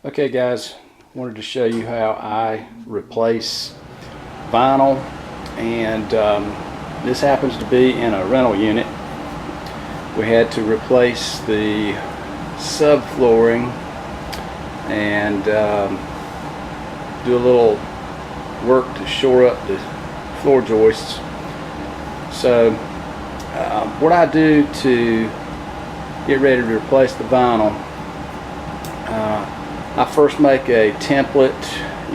Okay guys, wanted to show you how I replace vinyl, and this happens to be in a rental unit. We had to replace the subflooring and do a little work to shore up the floor joists. So what I do to get ready to replace the vinyl, I first make a template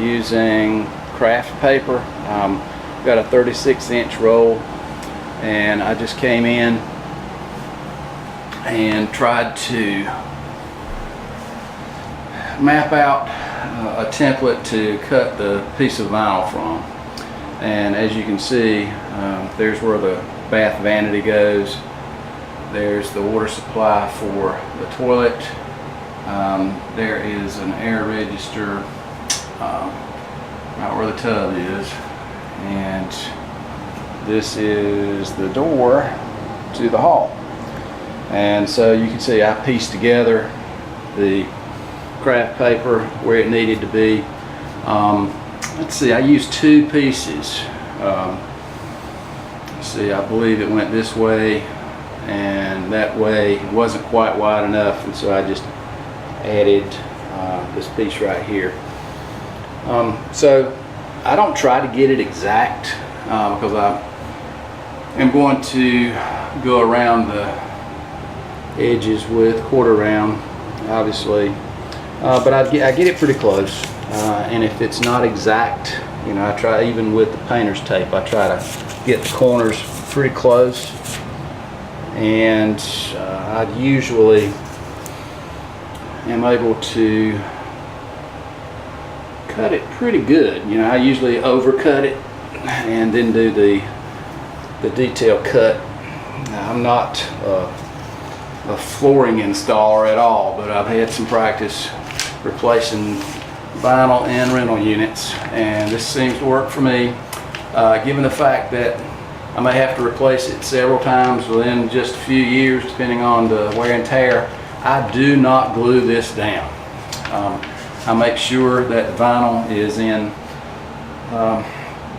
using craft paper. Got a 36-inch roll, and I just came in and tried to map out a template to cut the piece of vinyl from. And as you can see, there's where the bath vanity goes. There's the water supply for the toilet. There is an air register right where the tub is, and this is the door to the hall. And so you can see I pieced together the craft paper where it needed to be. Let's see, I used two pieces. Let's see, I believe it went this way and that way. It wasn't quite wide enough, and so I just added this piece right here. So I don't try to get it exact because I am going to go around the edges with quarter round, obviously, but I get it pretty close. And if it's not exact, you know, I try, even with the painter's tape, I try to get the corners pretty close, and I usually am able to cut it pretty good. You know, I usually overcut it and then do the detail cut. Now, I'm not a flooring installer at all, but I've had some practice replacing vinyl in rental units, and this seems to work for me, given the fact that I may have to replace it several times within just a few years, depending on the wear and tear. I do not glue this down. I make sure that the vinyl is in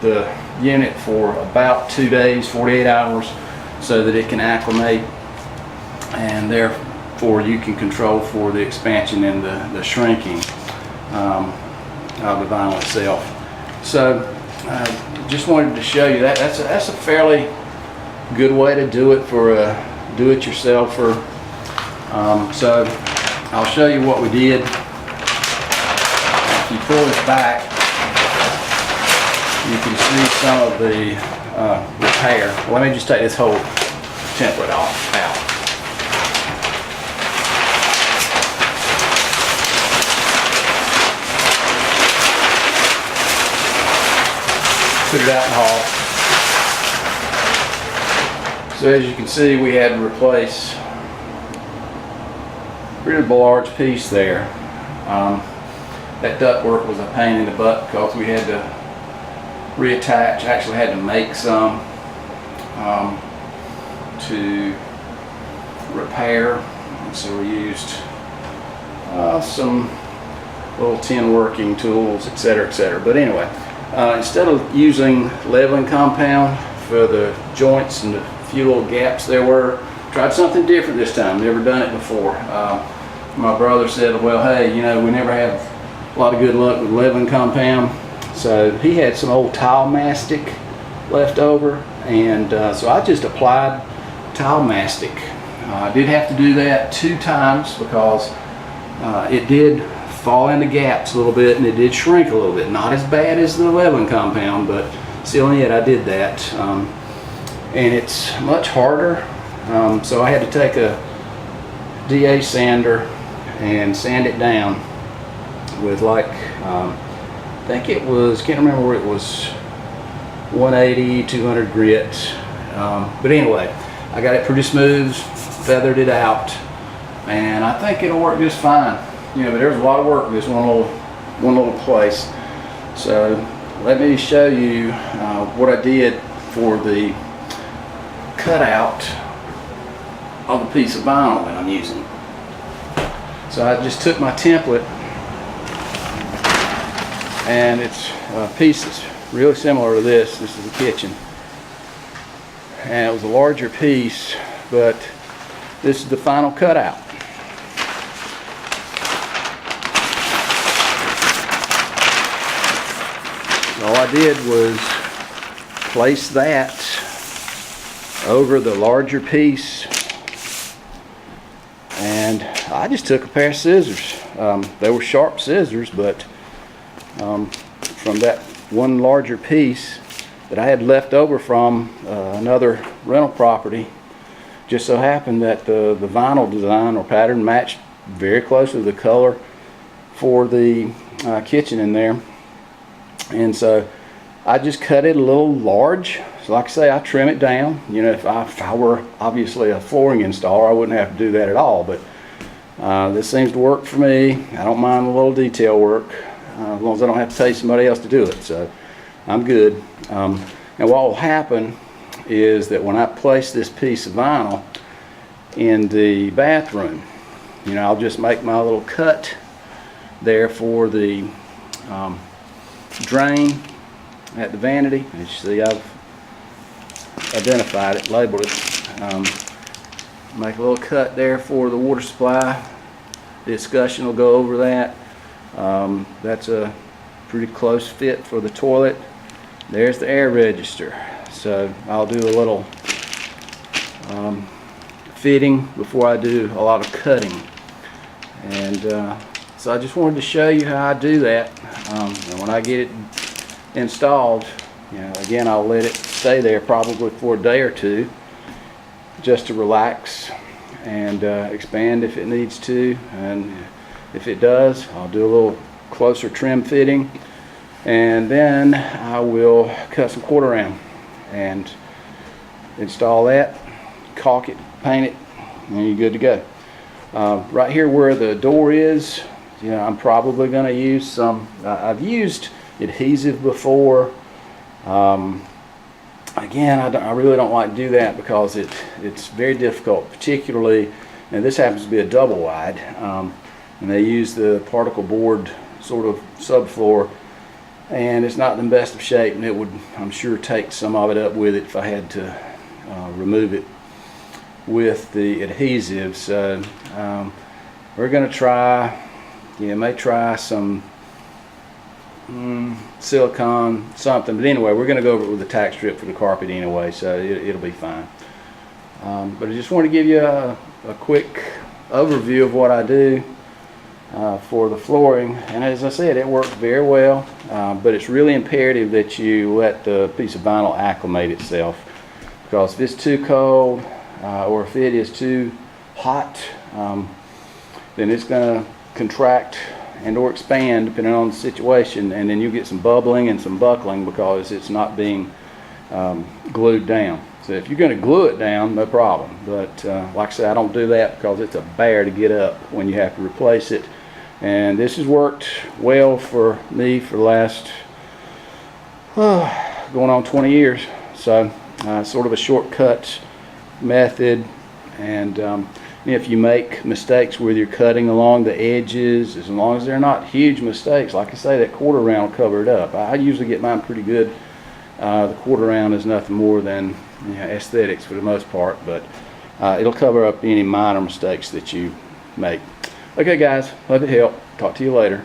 the unit for about 2 days, 48 hours, so that it can acclimate, and therefore you can control for the expansion and the shrinking of the vinyl itself. So just wanted to show you that. That's a fairly good way to do it for a do-it-yourselfer. So I'll show you what we did. If you pull this back, you can see some of the repair. Let me just take this whole template out. Put it out in the hall. So as you can see, we had to replace a really large piece there. That ductwork was a pain in the butt because we had to reattach, actually had to make some to repair. And so we used some little tin working tools, etc., etc. But anyway, instead of using leveling compound for the joints and the few little gaps there were, tried something different this time. Never done it before. My brother said, well, hey, you know, we never have a lot of good luck with leveling compound. So he had some old tile mastic left over, and so I just applied tile mastic. I did have to do that 2 times because it did fall into gaps a little bit, and it did shrink a little bit. Not as bad as the leveling compound, but still yet I did that. And it's much harder, so I had to take a DA sander and sand it down with, like, I think it was, can't remember where it was, 180, 200 grit. But anyway, I got it pretty smooth, feathered it out, and I think it'll work just fine. You know, but there's a lot of work in this one little place. So let me show you what I did for the cutout of the piece of vinyl that I'm using. So I just took my template and it's pieces really similar to this. This is the kitchen, and it was a larger piece, but this is the final cutout. All I did was place that over the larger piece, and I just took a pair of scissors. They were sharp scissors, but from that one larger piece that I had left over from another rental property, just so happened that the vinyl design or pattern matched very closely to the color for the kitchen in there. And so I just cut it a little large. So like I say, I trim it down. You know, if I were obviously a flooring installer, I wouldn't have to do that at all. But this seems to work for me. I don't mind a little detail work as long as I don't have to pay somebody else to do it. So I'm good. And what will happen is that when I place this piece of vinyl in the bathroom, you know, I'll just make my little cut there for the drain at the vanity. As you see, I've identified it, labeled it. Make a little cut there for the water supply. The discussion will go over that. That's a pretty close fit for the toilet. There's the air register. So I'll do a little fitting before I do a lot of cutting. And so I just wanted to show you how I do that. And when I get it installed, you know, again, I'll let it stay there probably for a day or two just to relax and expand if it needs to. And if it does, I'll do a little closer trim fitting, and then I will cut some quarter round and install that, caulk it, paint it, and you're good to go. Right here where the door is, you know, I'm probably going to use some, I've used adhesive before. Again, I really don't like to do that because it's very difficult, particularly, and this happens to be a double wide, and they use the particle board sort of subfloor, and it's not in the best of shape, and it would, I'm sure, take some of it up with it if I had to remove it with the adhesive. So we're going to try, may try some silicone something, but anyway, we're going to go over it with a tack strip for the carpet anyway, so it'll be fine. But I just want to give you a quick overview of what I do for the flooring, and as I said, it works very well, but it's really imperative that you let the piece of vinyl acclimate itself, because if it's too cold or if it is too hot, then it's going to contract and or expand depending on the situation, and then you get some bubbling and some buckling because it's not being glued down. So if you're going to glue it down, no problem, but like I said, I don't do that because it's a bear to get up when you have to replace it. And this has worked well for me for the last going on 20 years. So sort of a shortcut method. And if you make mistakes where you're cutting along the edges, as long as they're not huge mistakes, like I say, that quarter round will cover it up. I usually get mine pretty good. The quarter round is nothing more than aesthetics for the most part, but it'll cover up any minor mistakes that you make. Okay guys, hope it helped. Talk to you later.